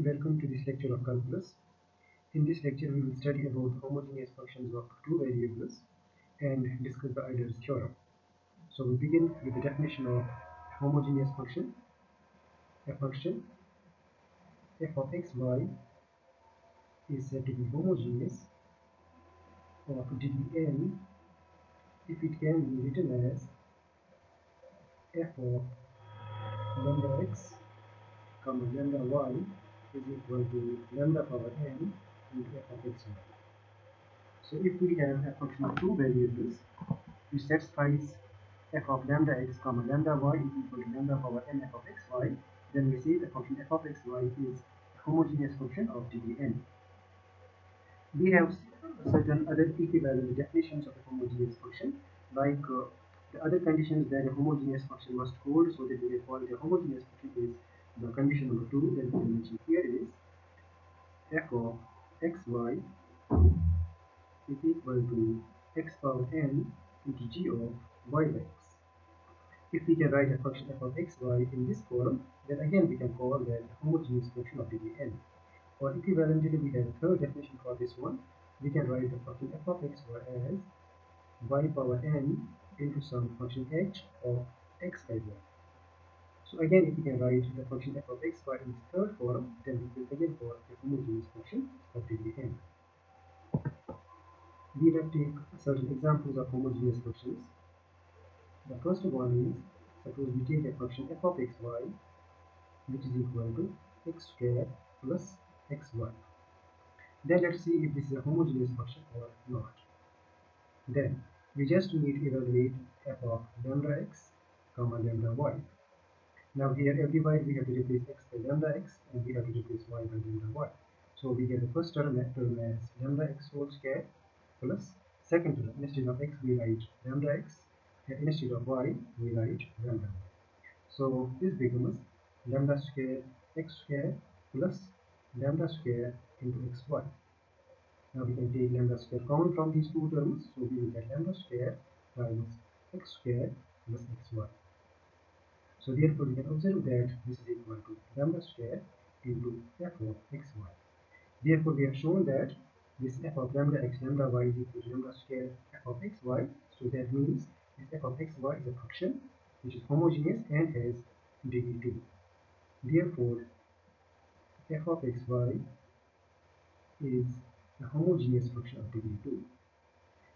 Welcome to this lecture of calculus. In this lecture, we will study about homogeneous functions of two variables and discuss the Euler's theorem. So we begin with the definition of homogeneous function. A function f of x, y is said to be homogeneous of degree n if it can be written as f of lambda x, lambda y is equal to lambda power n into f of x, y. So if we have a function of two variables which satisfies f of lambda x, lambda y is equal to lambda power n f of x, y, then we say the function f of x, y is a homogeneous function of degree n. We have certain other equivalent definitions of a homogeneous function, like the other conditions that a homogeneous function must hold so that we can call it a homogeneous function is the condition number 2 that we mentioned here is f of xy is equal to x power n into g of y by x. If we can write a function f of xy in this form, then again we can call that a homogeneous function of degree n. Or equivalently, we have a third definition for this one. We can write the function f of xy as y power n into some function h of x by y. So again, if we can write the function f of xy in this third form, then we will again call a homogeneous function of degree n. We will take certain examples of homogeneous functions. The first one is, suppose we take a function f of xy which is equal to x square plus xy. Then let's see if this is a homogeneous function or not. Then we just need to evaluate f of lambda x, lambda y. Now here everywhere we have to replace x by lambda x and we have to replace y by lambda y. So we get the first term as lambda x whole square plus second term, instead of x we write lambda x and instead of y we write lambda y. So this becomes lambda square x square plus lambda square into xy. Now we can take lambda square common from these two terms, so we will get lambda square minus x square plus xy. So therefore we can observe that this is equal to lambda square into f of xy. Therefore we have shown that this f of lambda x lambda y is equal to lambda square f of xy. So that means this f of xy is a function which is homogeneous and has degree 2. Therefore f of xy is a homogeneous function of degree 2.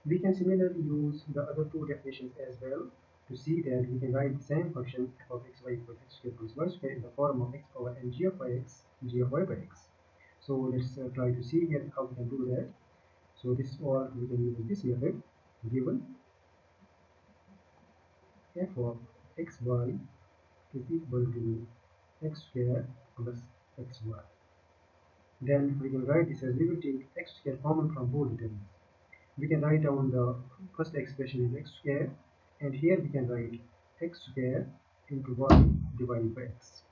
We can similarly use the other two definitions as well to see that we can write the same function f of xy equals x square plus y square in the form of x power n g of y x, g of y by x. So let's try to see here how we can do that. So this, or we can use this method. Given f of xy is equal to x square plus xy. Then we can write this as, we will take x square common from both terms. We can write down the first expression is x square, and here we can write x square into y divided by x.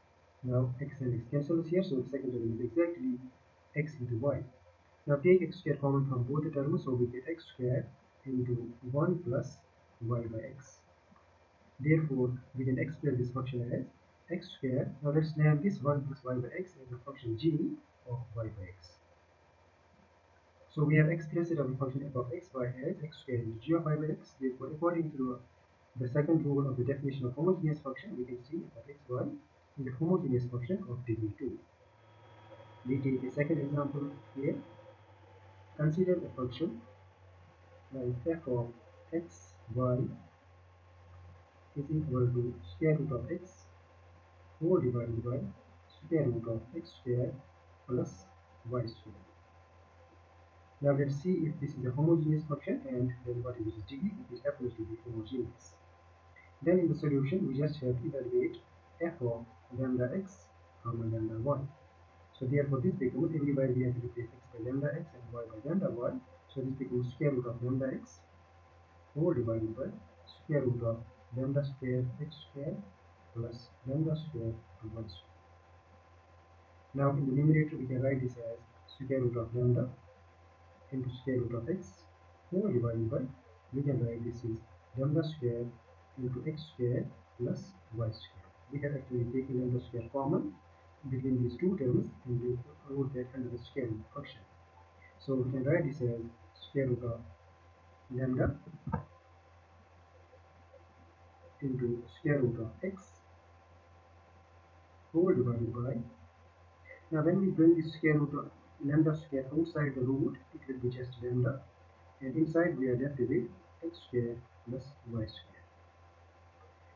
Now x and x cancels here, so the second term is exactly x into y. Now take x square common from both the terms, so we get x square into 1 plus y by x. Therefore, we can express this function as x square. Now let's name this 1 plus y by x as the function g of y by x. So we have expressed our function f of x y as x square into g of y by x. Therefore, according to the second rule of the definition of homogeneous function, we can see f of x y is a homogeneous function of degree 2. We take a second example here. Consider a function like f of x y is equal to square root of x whole divided by square root of x square plus y square. Now let's see if this is a homogeneous function and then what is its degree if it happens to be homogeneous. Then in the solution we just have to evaluate f of lambda x, lambda y. So therefore this becomes, everywhere we have to replace x by lambda x and y by lambda y. So this becomes square root of lambda x whole divided by square root of lambda square x square plus lambda square y square. Now in the numerator we can write this as square root of lambda into square root of x whole divided by, we can write this is lambda square into x square plus y square. We have actually taken lambda square common, between these two terms and we wrote that under the square root function. So we can write this as square root of lambda into square root of x whole divided by. Now when we bring the square root of lambda square outside the root, it will be just lambda, and inside we are left with x square plus y square.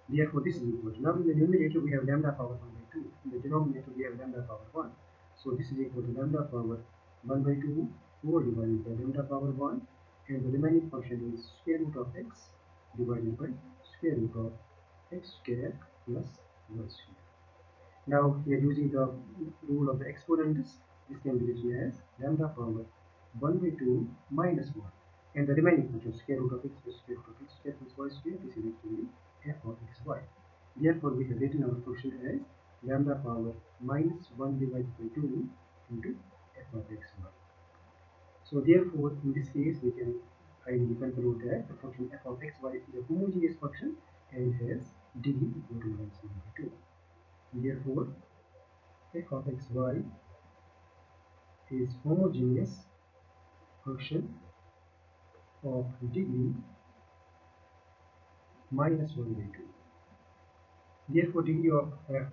Therefore this is equal to, now in the numerator we have lambda power 1 by 2, in the denominator we have lambda power 1. So this is equal to lambda power 1 by 2 whole divided by lambda power 1, and the remaining function is square root of x divided by square root of x square plus y square. Now we are using the rule of the exponents. This can be written as lambda power 1 by 2 minus 1, and the remaining function square root of x plus square root of x square plus y square, this is actually f of xy. Therefore we have written our function as lambda power minus 1 divided by 2 into f of xy. So therefore in this case we can finally conclude that the function f of xy is a homogeneous function and has degree equal to minus 1 by 2. Therefore f of xy is homogeneous function of degree minus 1 by 2. Therefore degree of f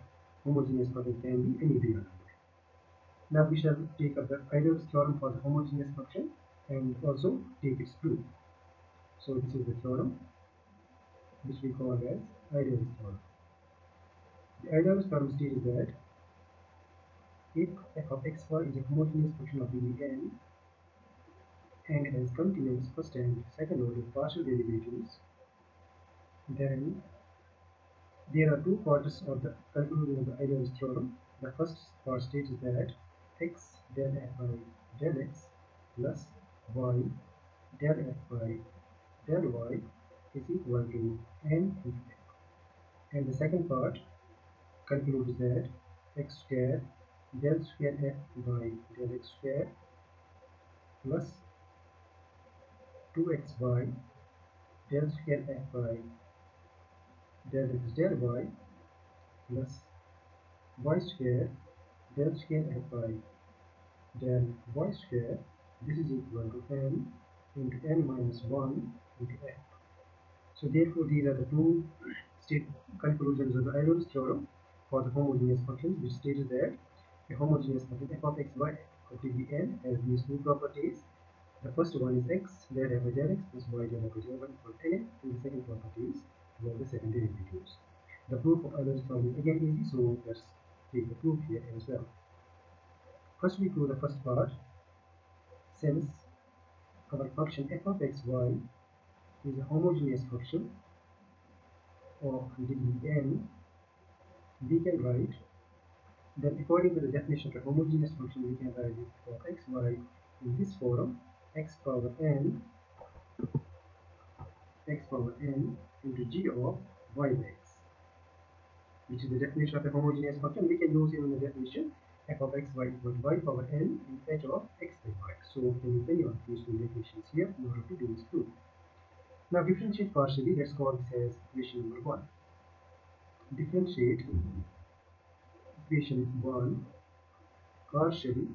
homogeneous function can be any real number. Now we shall take up the Euler's theorem for the homogeneous function and also take its proof. So this is the theorem which we call as Euler's theorem. The Euler's theorem states that if f of xy is a homogeneous function of degree n and has continuous first and second order partial derivatives, then there are two parts of the conclusion of the Euler's theorem. The first part states that x del f by del x plus y del f by del y is equal to n into f. And the second part concludes that x square del square f by del x square plus 2xy del square f by del x del y plus y square del square f by del y square, this is equal to n into n minus 1 into f. So therefore these are the two conclusions of the Euler's theorem for the homogeneous functions, which states that a homogeneous function f of xy of degree n has these two properties. The first one is x del f by del x plus y del f by del y equal to n, and the second property is about the second derivatives. The proof of Euler's theorem is again easy, so let's take the proof here as well. First we prove the first part. Since our function f of xy is a homogeneous function of degree n, we can write that according to the definition of a homogeneous function, we can write f of xy in this form: x power n into g of y by x, which is the definition of a homogeneous function. We can use even the definition f of xy equal to y power n in h of x by y. So we can use any of these two definitions here in order to do this proof. Now differentiate partially. Let's call this as equation number 1. Differentiate equation 1 partially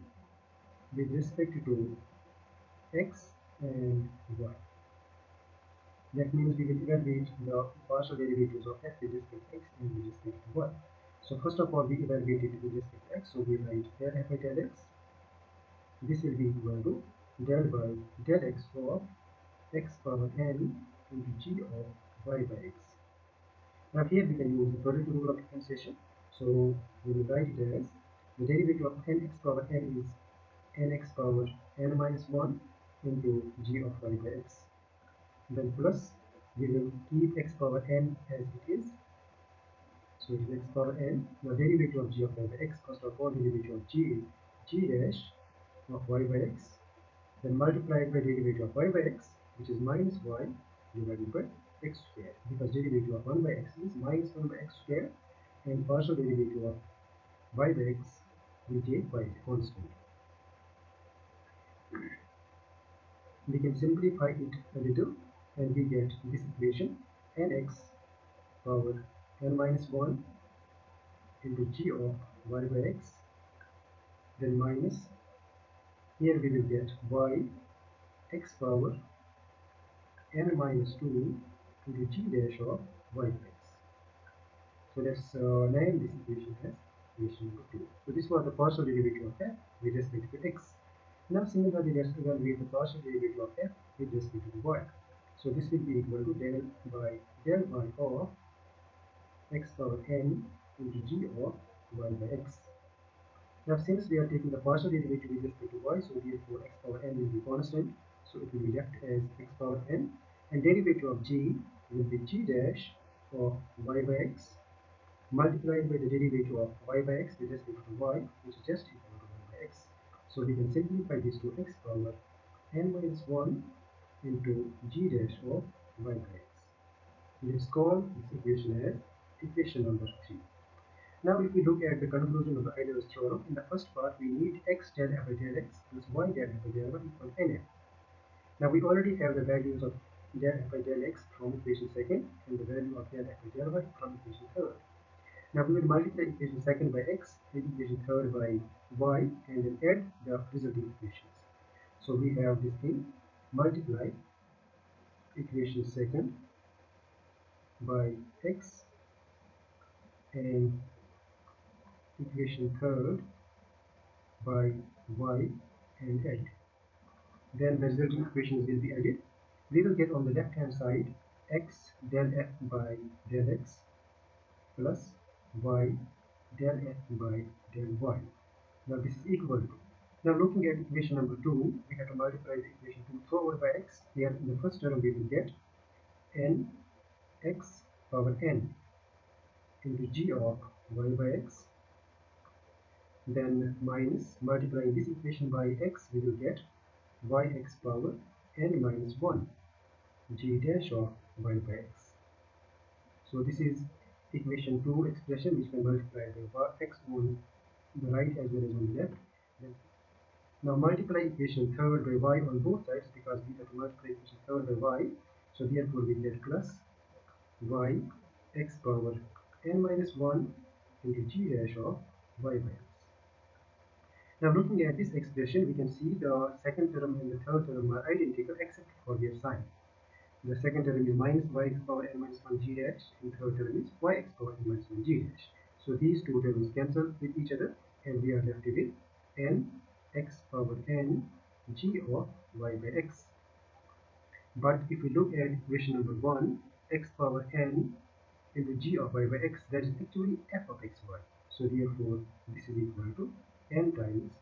with respect to x and y. That means we will evaluate the partial derivatives of f with respect to x and with respect to y. So first of all, we evaluate it with respect to x. So we write del f by del x. This will be equal to del by del x of x power n into g of y by x. Now here we can use the product rule of differentiation. So we will write it as the derivative of nx power n is nx power n minus 1 into g of y by x. Then plus, we will keep x power n as it is. So it is x power n. The derivative of g of y by x, first of all, derivative of g is g dash of y by x. Then multiplied by derivative of y by x, which is minus y divided by x square, because derivative of 1 by x is minus 1 by x square, and partial derivative of y by x we take by constant. We can simplify it a little and we get this equation: nx power n minus 1 into g of y by x, then minus, here we will get y x power n minus 2 into g dash of y by x. So let's name this equation as equation number 2. So this was the partial derivative of f with respect to x. Now similarly, let's evaluate the partial derivative of f with respect to y. So this will be equal to del y of x power n into g of y by x. Now since we are taking the partial derivative with respect to y, so therefore x power n will be constant, so it will be left as x power n, and derivative of g will be g dash of y by x multiplied by the derivative of y by x with respect to y, which is just equal to 1 by x. So we can simplify this to x power n minus 1 into g dash of y by x. Let's call this equation as equation number 3. Now if we look at the conclusion of the Euler's theorem, in the first part we need x del f by del x plus y del f by del y equal to nf. Now we already have the values of del f by del x from equation second and the value of del f by del y from equation third. Now we will multiply equation second by x and equation third by y and then add the resulting equations. So we have this thing, multiply equation second by x and equation third by y and add. Then the resulting equations will be added. We will get on the left hand side x del f by del x plus y del f by del y. Now this is equal to. Now looking at equation number 2, we have to multiply the equation 2 forward by x. Here in the first term we will get n x power n into g of y by x. Then minus, multiplying this equation by x, we will get yx power n minus 1 g dash of y by x. So this is equation 2 expression which can multiply the x on the right as well as on the left. Now multiply equation third by y on both sides because we have to multiply equation third by y. So therefore we get plus y x power n minus 1 into g dash of y by x. Now looking at this expression, we can see the second term and the third term are identical except for their sign. The second term is minus yx power n minus 1 g dash, and the third term is yx power n minus 1 g dash. So these two terms cancel with each other and we are left with n x power n g of y by x. But if we look at equation number 1, x power n into g of y by x, that is actually f of xy. So therefore this is equal to n times.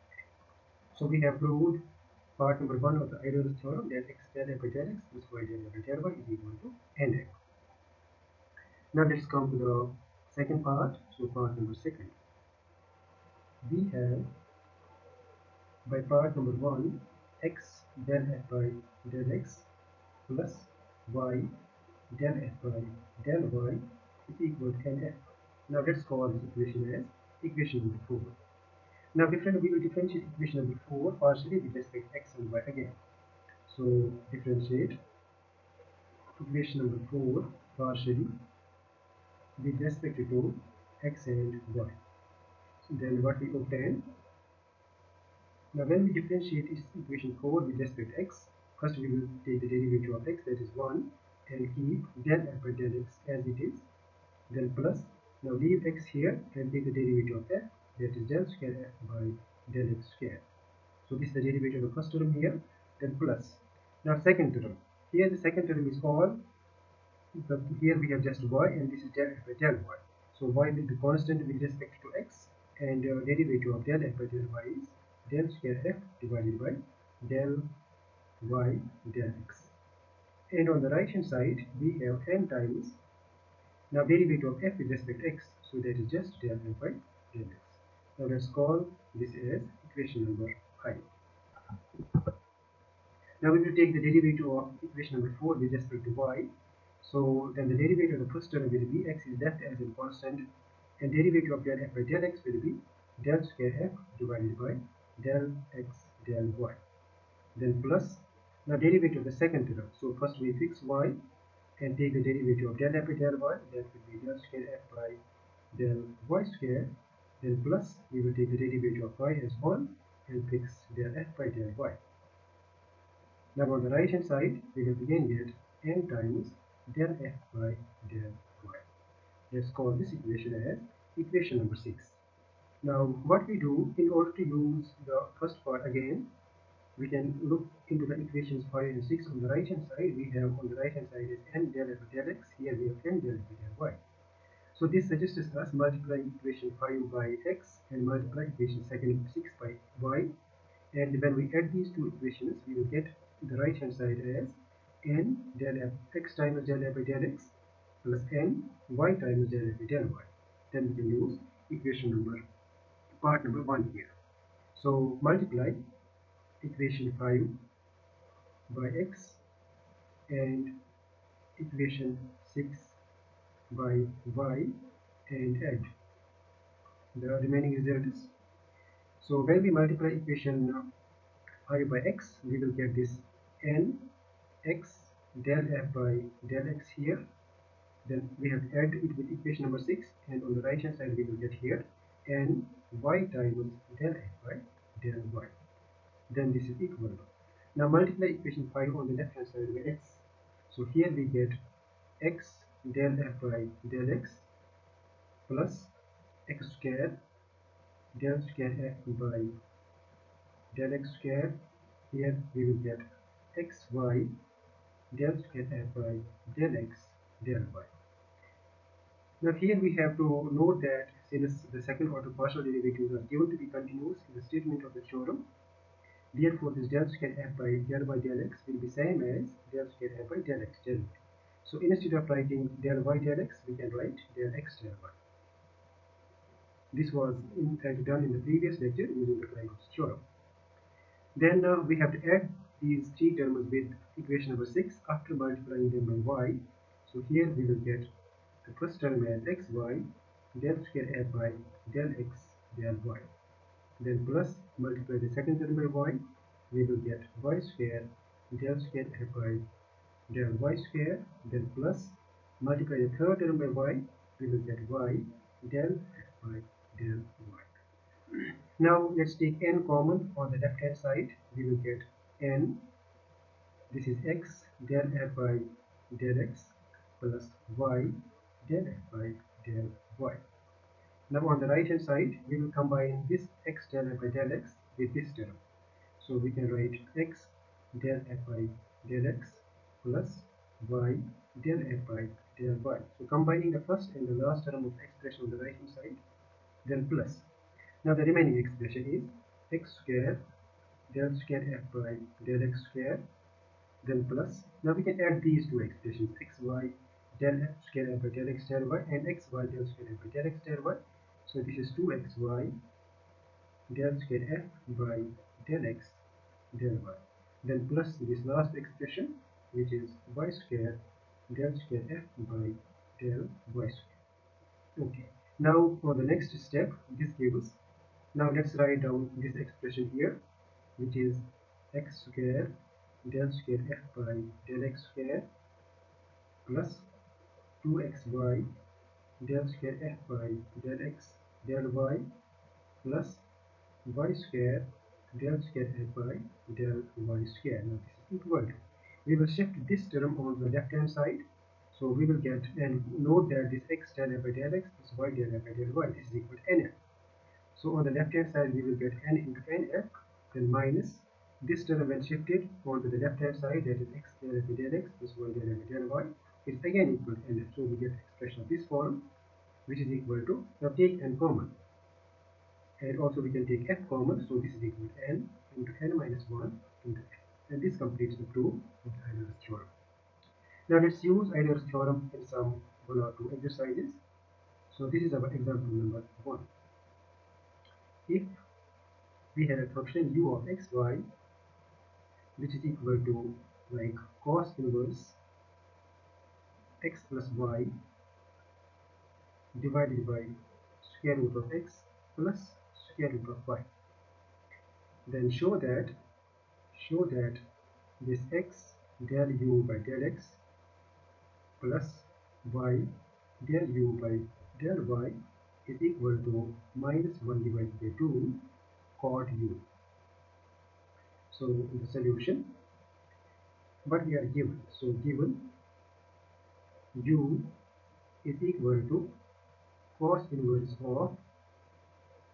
So we have proved part number 1 of the Euler's theorem, that x del f by del x plus y del f by del y is equal to nf. Now let's come to the second part. So part number 2. We have by part number 1 x del f by del x plus y del f by del y is equal to nf. Now let's call this equation as equation number 4. Now we will differentiate equation number 4 partially with respect to x and y again. So differentiate equation number 4 partially with respect to x and y. Then what we obtain? Now when we differentiate this equation 4 with respect to x, first we will take the derivative of x, that is 1, and keep del f by del x as it is. Then plus, now leave x here and take the derivative of f, that is del square f by del x square. So this is the derivative of the first term here, then plus. Now second term, here the second term is all, here we have just y and this is del f by del y. So y will be constant with respect to x and derivative of del f by del y is del square f divided by del y del x. And on the right hand side we have n times, now derivative of f with respect to x, so that is just del f by del x. Now let's call this as equation number 5. Now we will take the derivative of equation number 4 with respect to y. So then the derivative of the first term will be x is left as a constant, and derivative of del f by del x will be del square f divided by del x del y. Then plus, now derivative of the second term. So first we fix y and take the derivative of del f by del y, that will be del square f by del y square Then plus, we will take the derivative of y as 1 and fix del f by del y. Now on the right hand side, we will again get n times del f by del y. Let's call this equation as equation number 6. Now what we do in order to use the first part again, we can look into the equations 5 and 6 on the right hand side. We have on the right hand side is n del f del x, here we have n del f del y. So this suggests us multiplying equation 5 by x and multiply equation 6 by y, and when we add these two equations we will get the right hand side as n del f x times del f by del x plus n y times del f by del y. Then we can use equation part number 1 here. So multiply equation 5 by x and equation 6 by y and add the remaining results. So when we multiply equation 5 by x, we will get this n x del f by del x here. Then we have added it with equation number 6, and on the right hand side we will get here n y times del f by del y. Then this is equal to. Now multiply equation 5 on the left hand side by x. So here we get x del f by del x plus x square del square f by del x square. Here we will get xy del square f by del x del y. Now here we have to note that since the second order partial derivatives are given to be continuous in the statement of the theorem, therefore this del square f by del y del x will be same as del square f by del x del y. So instead of writing del y del x, we can write del x del y. This was in fact done in the previous lecture using the Pythagoras theorem. Then we have to add these three terms with equation number 6 after multiplying them by y. So here we will get the first term as xy del square f by del x del y. Then plus multiply the second term by y, we will get y square del square f by del y square. Then plus multiply the third term by y, we will get y del f by del y. Now let's take n common on the left hand side. We will get n, this is x del f by del x plus y del f by del y. Now on the right hand side, we will combine this x del f by del x with this term. So we can write x del f by del x plus y del f by del y. So combining the first and the last term of expression on the right hand side, then plus. Now the remaining expression is x square del square f by del x square, then plus. Now we can add these two expressions, xy del f square f by del x del y and xy del square f by del x del y. So this is 2xy del square f by del x del y. Then plus this last expression, which is y square del square f by del y square. Okay. Now for the next step, this gives. Now let's write down this expression here, which is x square del square f by del x square plus 2xy del square f by del x del y plus y square del square f by del y square. Now this is equal to. We will shift this term on the left hand side. So we will get, and note that this x del f by del x plus y del f by del y, this is equal to nf. So on the left hand side we will get n into nf, then minus this term when shifted onto the left hand side, that is x del f by del x plus y del f by del y, is again equal to nf. So we get expression of this form, which is equal to, now take n common, and also we can take f common, so this is equal to n into n minus 1 into f, and this completes the proof of the Euler's theorem. Now let's use Euler's theorem in some 1 or 2 exercises. So this is our example number 1. If we have a function u of xy, which is equal to like cos inverse x plus y divided by square root of x plus square root of y, then show that this x del u by del x plus y del u by del y is equal to minus 1 divided by 2 cot u. So the solution, what we are given, so given u is equal to cos inverse of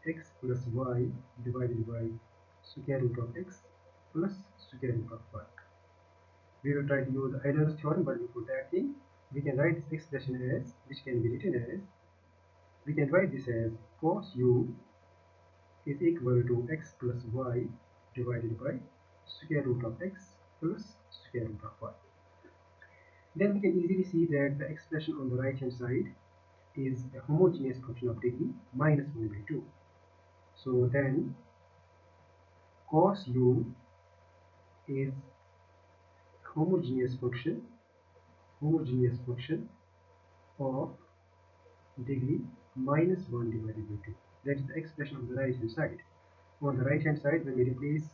x plus y divided by square root of x plus square root of y. We will try to use Euler's theorem, but before that thing, we can write this expression as, which can be written as, we can write this as cos u is equal to x plus y divided by square root of x plus square root of y. Then we can easily see that the expression on the right hand side is a homogeneous function of degree minus 1 by 2. So then cos u is homogeneous function of degree minus 1 divided by 2. That is the expression on the right hand side. On the right hand side, when we replace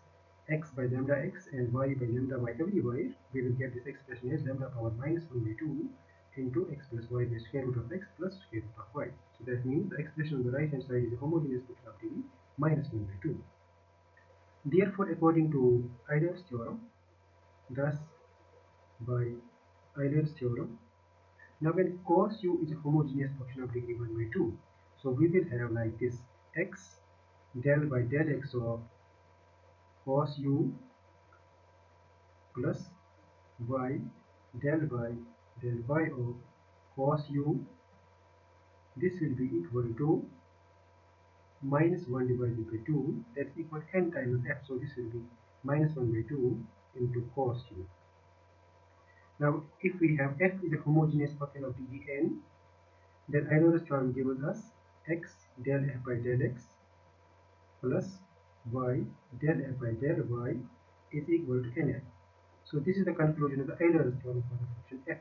x by lambda x and y by lambda y everywhere, we will get this expression as lambda power minus 1 by 2 into x plus y by square root of x plus square root of y. So that means the expression on the right hand side is a homogeneous function of degree minus 1 by 2. Therefore, according to Euler's theorem, thus by Euler's theorem, now when cos u is a homogeneous function of degree 1 by 2, so we will have like this x del by del x of cos u plus y del by del y of cos u. This will be equal to minus 1 divided by 2, that's equal to n times f, so this will be minus 1 by 2 into cos u. Now if we have f is a homogeneous function of degree n, then Euler's theorem gives us x del f by del x plus y del f by del y is equal to nf. So this is the conclusion of the Euler's theorem for the function f.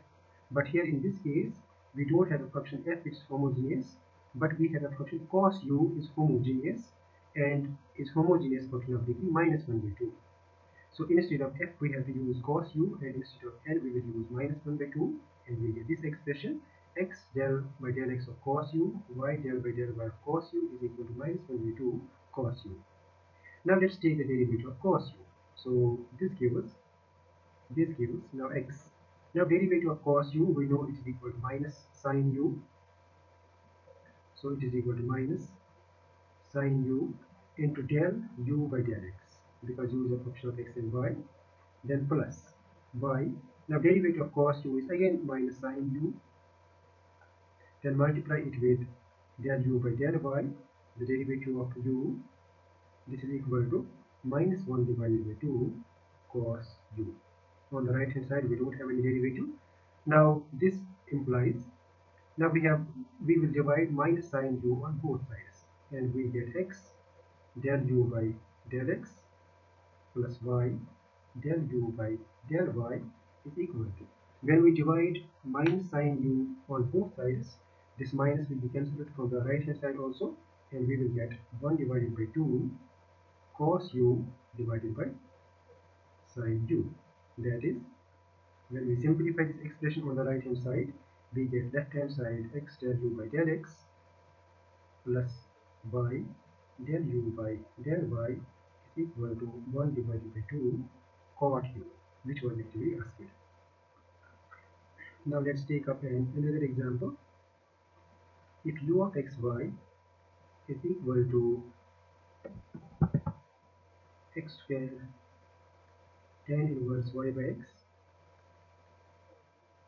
But here in this case, we don't have a function f which is homogeneous, but we have a function cos u is homogeneous and is homogeneous function of degree minus 1 by 2. So instead of f, we have to use cos u, and instead of n, we will use minus 1 by 2, and we get this expression x del by del x of cos u, y del by del y of cos u is equal to minus 1 by 2 cos u. Now let's take the derivative of cos u. So this gives us now x. Now derivative of cos u, we know it is equal to minus sin u. So it is equal to minus sin u into del u by del x, because u is a function of x and y, then plus y. Now derivative of cos u is again minus sin u, then multiply it with del u by del y, the derivative of u, this is equal to minus 1 divided by 2 cos u. On the right hand side, we don't have any derivative. Now this implies, now we will divide minus sin u on both sides, and we get x del u by del x plus y del u by del y is equal to, when we divide minus sin u on both sides, this minus will be cancelled from the right hand side also, and we will get 1 divided by 2 cos u divided by sin u. That is, when we simplify this expression on the right hand side, we get left hand side x del u by del x plus y del u by del y is equal to 1 divided by 2 cot u, which was actually asked. Now let's take up another example. If u of xy is equal to x square tan inverse y by x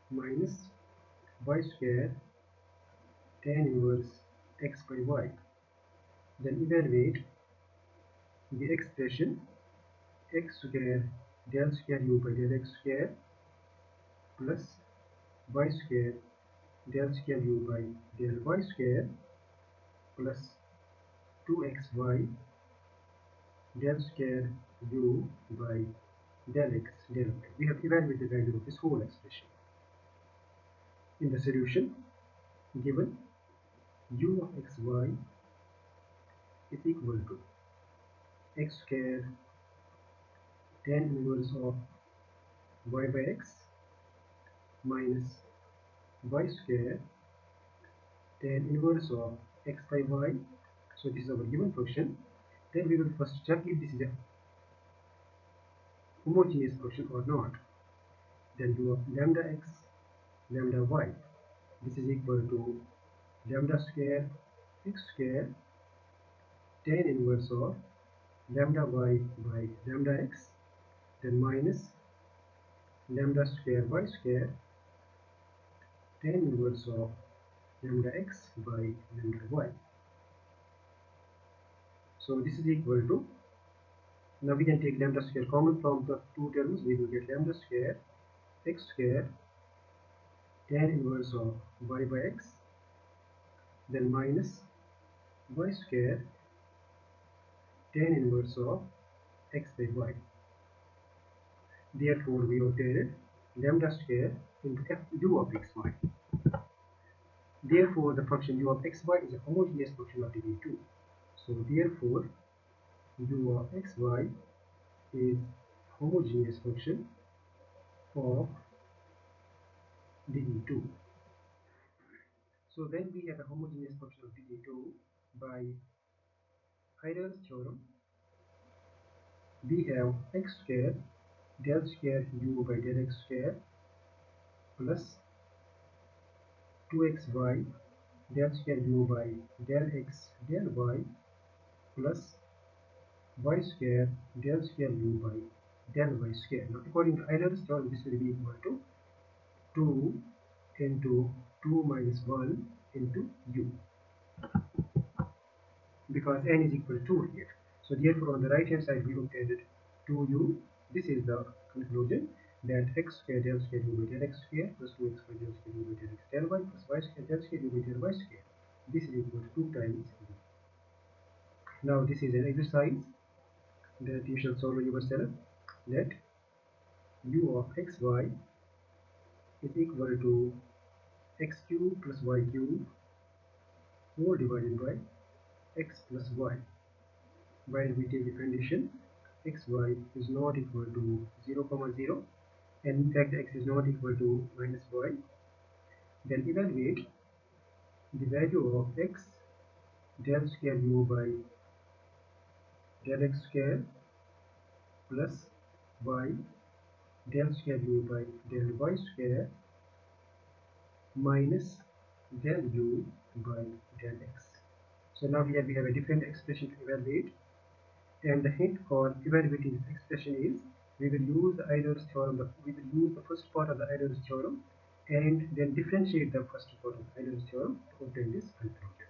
minus y square tan inverse x by y, then evaluate the expression x square del square u by del x square plus y square del square u by del y square plus 2xy del square u by del x del y. We have evaluated the value of this whole expression. In the solution, given u of xy is equal to x square tan inverse of y by x minus y square tan inverse of x by y. So this is our given function. Then we will first check if this is a homogeneous function or not. Then u of lambda x lambda y, this is equal to lambda square x square tan inverse of lambda y by lambda x, then minus lambda square y square tan inverse of lambda x by lambda y. So this is equal to, now we can take lambda square common from the two terms. We will get lambda square x square tan inverse of y by x, then minus y square tan inverse of x by y. Therefore we obtained lambda square into f u of xy. Therefore the function u of xy is a homogeneous function of degree 2. So therefore u of xy is homogeneous function of degree 2. So when we have a homogeneous function of degree 2 by Euler's theorem, we have x square del square u by del x square plus 2xy del square u by del x del y plus y square del square u by del y square. Now according to Euler's theorem, this will be equal to 2 into 2 minus 1 into u, because n is equal to 2 here. So therefore on the right hand side we obtained 2u. This is the conclusion, that x square del square u by del x square plus 2x by del square u by del x del y plus y square del square u by del y square. This is equal to 2 times u. Now this is an exercise that you shall solve yourself. Let u of xy is equal to x cube plus y cube whole divided by x plus y, while we take the condition xy is not equal to 0 comma 0, and in fact x is not equal to minus y. Then evaluate the value of x del square u by del x square plus y del square u by del y square minus del u by del x. So now here we have a different expression to evaluate, and the hint for evaluating this expression is we will use the Euler's theorem. We will use the first part of the Euler's theorem and then differentiate the first part of the Euler's theorem to obtain this conclusion.